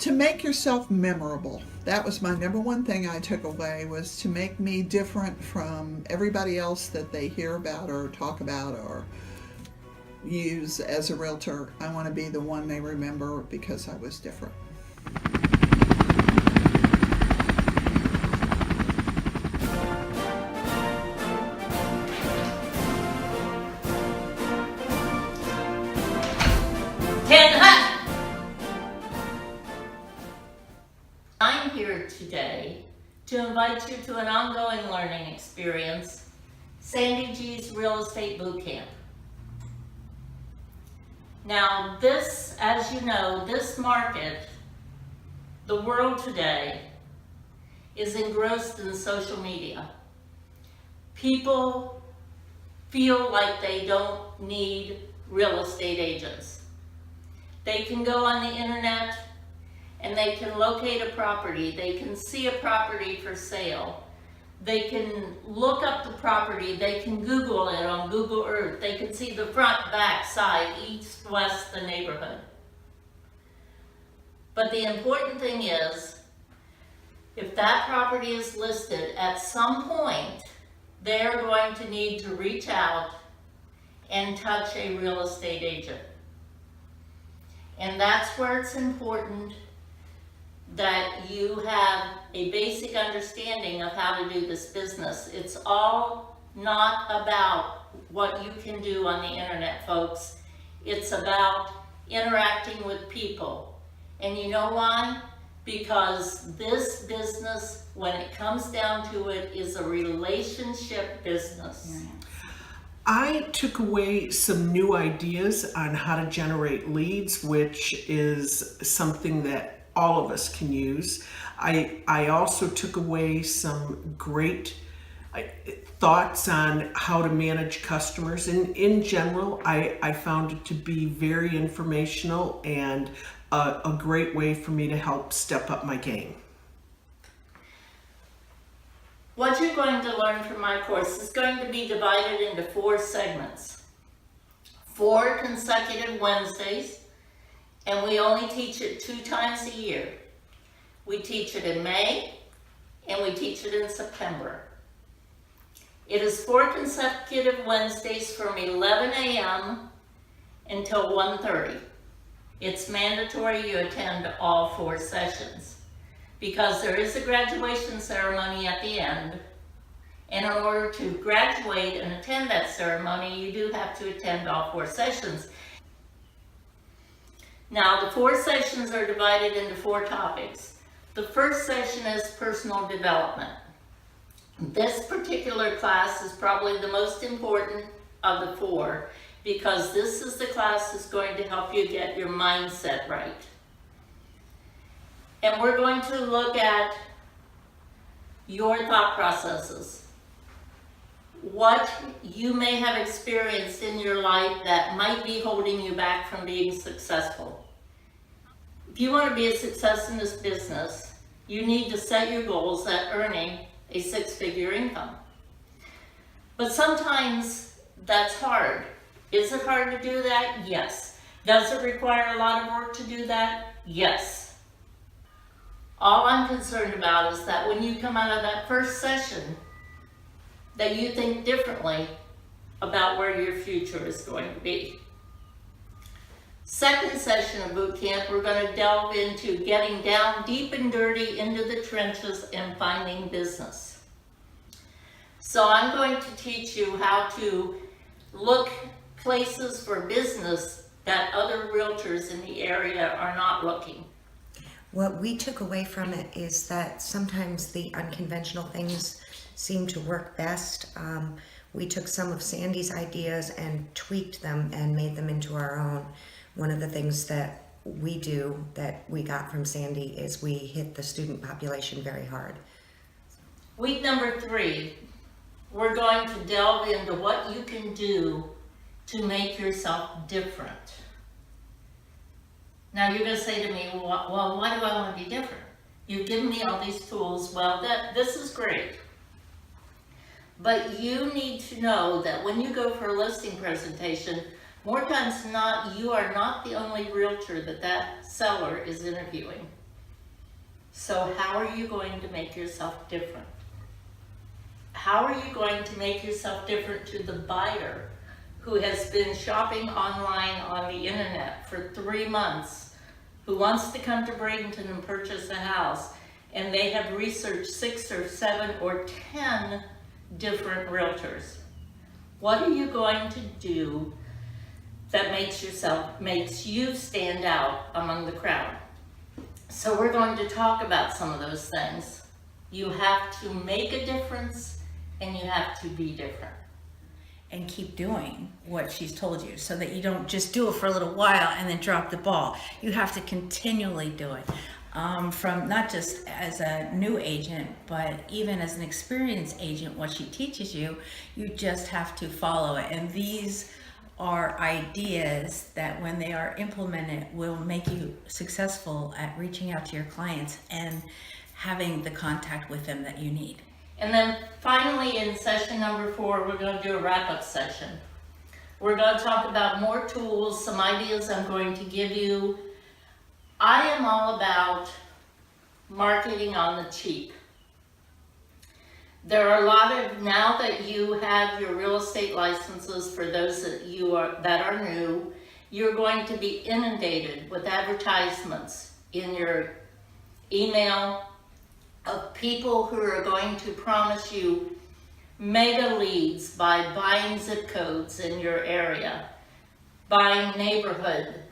To make yourself memorable. That was my number one thing I took away, was to make me different from everybody else that they hear about or talk about or use as a realtor. I want to be the one they remember because I was different. I'm here today to invite you to an ongoing learning experience, Sandy G's Real Estate Bootcamp. Now this, as you know, this market, the world today, is engrossed in social media. People feel like they don't need real estate agents. They can go on the internet and they can locate a property. They can see a property for sale. They can look up the property. They can Google it on Google Earth. They can see the front, back, side, east, west, the neighborhood. But the important thing is, if that property is listed, at some point, they're going to need to reach out and touch a real estate agent. And that's where it's important that you have a basic understanding of how to do this business. It's all not about what you can do on the internet, folks. It's about interacting with people. And you know why? Because this business, when it comes down to it, is a relationship business. I took away some new ideas on how to generate leads, which is something that all of us can use. I also took away some great thoughts on how to manage customers. And in general, I found it to be very informational and a great way for me to help step up my game. What you're going to learn from my course is going to be divided into 4 segments. 4 consecutive Wednesdays, and we only teach it 2 times a year. We teach it in May, and we teach it in September. It is 4 consecutive Wednesdays from 11 a.m. until 1:30. It's mandatory you attend all 4 sessions, because there is a graduation ceremony at the end, and in order to graduate and attend that ceremony, you do have to attend all 4 sessions. Now, the 4 sessions are divided into 4 topics. The first session is personal development. This particular class is probably the most important of the 4, because this is the class that's going to help you get your mindset right. And we're going to look at your thought processes. What you may have experienced in your life that might be holding you back from being successful. If you want to be a success in this business, you need to set your goals at earning a 6-figure income. But sometimes that's hard. Is it hard to do that? Yes. Does it require a lot of work to do that? Yes. All I'm concerned about is that when you come out of that first session, that you think differently about where your future is going to be. Second session of boot camp, we're going to delve into getting down deep and dirty into the trenches and finding business. So I'm going to teach you how to look places for business that other realtors in the area are not looking. What we took away from it is that sometimes the unconventional things seem to work best. We took some of Sandy's ideas and tweaked them and made them into our own. One of the things that we do that we got from Sandy is we hit the student population very hard. Week number 3, we're going to delve into what you can do to make yourself different. Now you're going to say to me, well, why do I want to be different? You've given me all these tools. Well, this is great. But you need to know that when you go for a listing presentation, more times than not, you are not the only realtor that seller is interviewing. So how are you going to make yourself different? How are you going to make yourself different to the buyer who has been shopping online on the internet for 3 months, who wants to come to Bradenton and purchase a house, and they have researched 6 or 7 or 10 different realtors? What are you going to do that makes you stand out among the crowd? So we're going to talk about some of those things. You have to make a difference and you have to be different. And keep doing what she's told you, so that you don't just do it for a little while and then drop the ball. You have to continually do it. From not just as a new agent, but even as an experienced agent, what she teaches you, you just have to follow it. And these are ideas that when they are implemented will make you successful at reaching out to your clients and having the contact with them that you need. And then finally, in session number 4, we're going to do a wrap-up session. We're going to talk about more tools, some ideas I'm going to give you. I am all about marketing on the cheap. There are a lot of, now that you have your real estate licenses, for those that are new, you're going to be inundated with advertisements in your email of people who are going to promise you mega leads by buying zip codes in your area, buying neighborhood,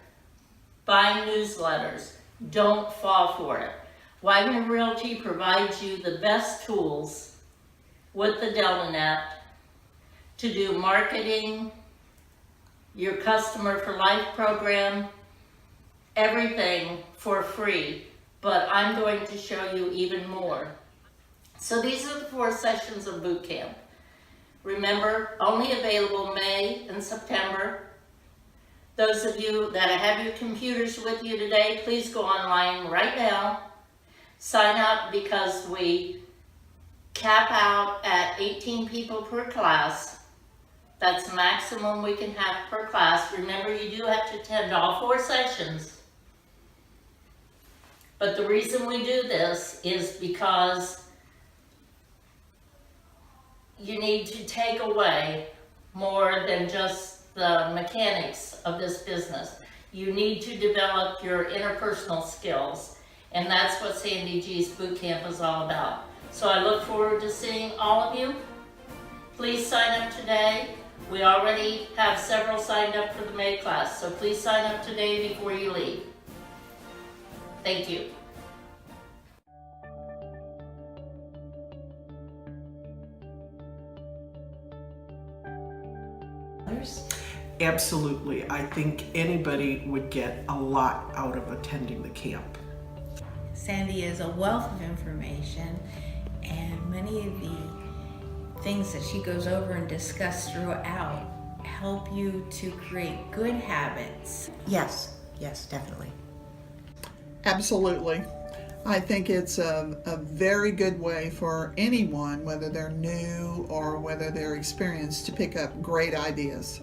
buying newsletters. Don't fall for it. Wagner Realty provides you the best tools with the DeltaNet to do marketing, your Customer for Life program, everything for free. But I'm going to show you even more. So these are the 4 sessions of boot camp. Remember, only available May and September. Those of you that have your computers with you today, please go online right now. Sign up, because we cap out at 18 people per class. That's the maximum we can have per class. Remember, you do have to attend all 4 sessions. But the reason we do this is because you need to take away more than just the mechanics of this business. You need to develop your interpersonal skills, and that's what Sandy G's boot camp is all about. So I look forward to seeing all of you. Please sign up today. We already have several signed up for the May class, so please sign up today before you leave. Thank you. Absolutely. I think anybody would get a lot out of attending the camp. Sandy is a wealth of information, and many of the things that she goes over and discuss throughout help you to create good habits. Yes, definitely. Absolutely. I think it's a very good way for anyone, whether they're new or whether they're experienced, to pick up great ideas.